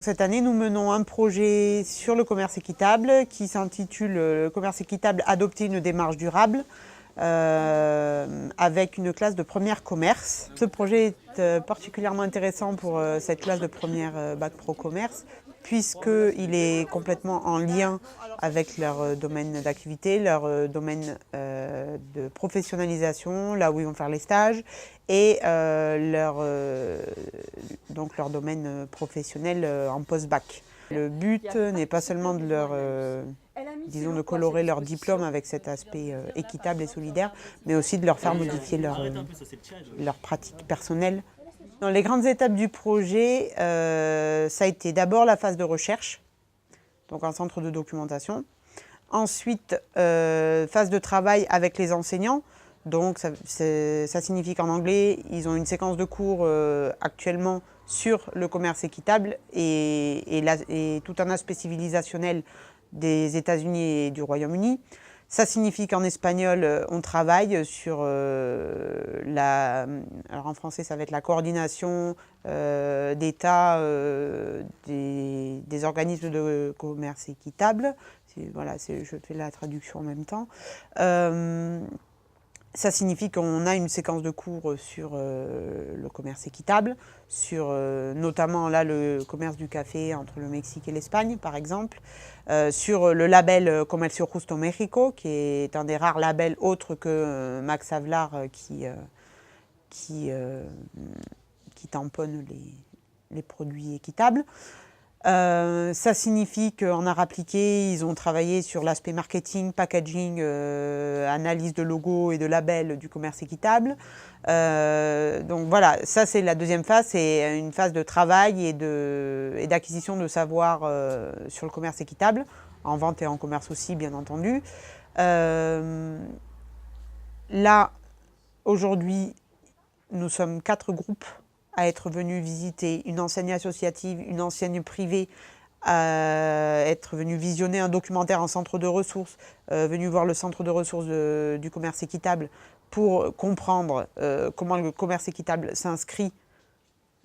Cette année, nous menons un projet sur le commerce équitable qui s'intitule « Commerce équitable, adopter une démarche durable ». Avec une classe de première commerce. Ce projet est particulièrement intéressant pour cette classe de première Bac Pro Commerce puisqu'il est complètement en lien avec leur domaine d'activité, leur domaine de professionnalisation, là où ils vont faire les stages, et donc leur domaine professionnel en post-bac. Le but n'est pas seulement de leur disons, de colorer leur diplôme avec cet aspect équitable et solidaire, mais aussi de leur faire modifier leur pratique personnelle. Dans les grandes étapes du projet, ça a été d'abord la phase de recherche, donc un centre de documentation. Ensuite, phase de travail avec les enseignants. Donc ça signifie qu'en anglais, ils ont une séquence de cours actuellement sur le commerce équitable et tout un aspect civilisationnel des États-Unis et du Royaume-Uni. Ça signifie qu'en espagnol, on travaille sur alors en français, ça va être la coordination d'État des organismes de commerce équitable. Voilà, je fais la traduction en même temps. Ça signifie qu'on a une séquence de cours sur le commerce équitable, sur notamment là le commerce du café entre le Mexique et l'Espagne par exemple, sur le label Comercio Justo México, qui est un des rares labels autres que Max Havelaar qui tamponne les produits équitables. Ça signifie qu'en art appliqué, ils ont travaillé sur l'aspect marketing, packaging, analyse de logos et de labels du commerce équitable. Donc voilà, ça c'est la deuxième phase, c'est une phase de travail et d'acquisition de savoir sur le commerce équitable, en vente et en commerce aussi bien entendu. Là, aujourd'hui, nous sommes 4 groupes à être venus visiter une enseigne associative, une enseigne privée, à être venus visionner un documentaire en centre de ressources, venus voir le centre de ressources du commerce équitable pour comprendre comment le commerce équitable s'inscrit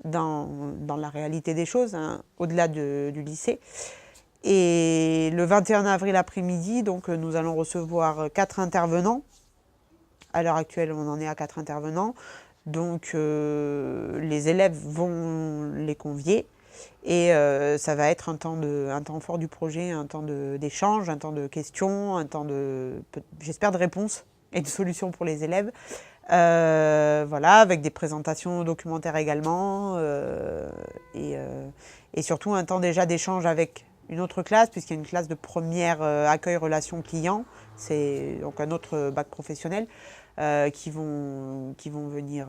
dans la réalité des choses, hein, au-delà du lycée. Et le 21 avril après-midi, donc, nous allons recevoir 4 intervenants. À l'heure actuelle, on en est à 4 intervenants. Donc les élèves vont les convier et ça va être un temps fort du projet, un temps d'échange, un temps de questions, un temps j'espère, de réponses et de solutions pour les élèves. Voilà, avec des présentations documentaires également et surtout un temps déjà d'échange avec une autre classe, puisqu'il y a une classe de première accueil relation client, c'est donc un autre bac professionnel, qui vont venir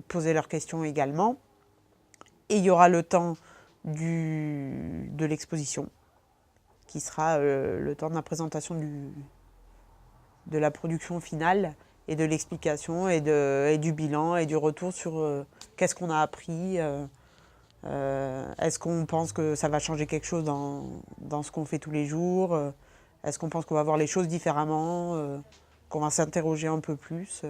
poser leurs questions également. Et il y aura le temps de l'exposition, qui sera le temps de la présentation de la production finale et de l'explication et du bilan et du retour sur qu'est-ce qu'on a appris. Est-ce qu'on pense que ça va changer quelque chose dans ce qu'on fait tous les jours? Est-ce qu'on pense qu'on va voir les choses différemment? Qu'on va s'interroger un peu plus.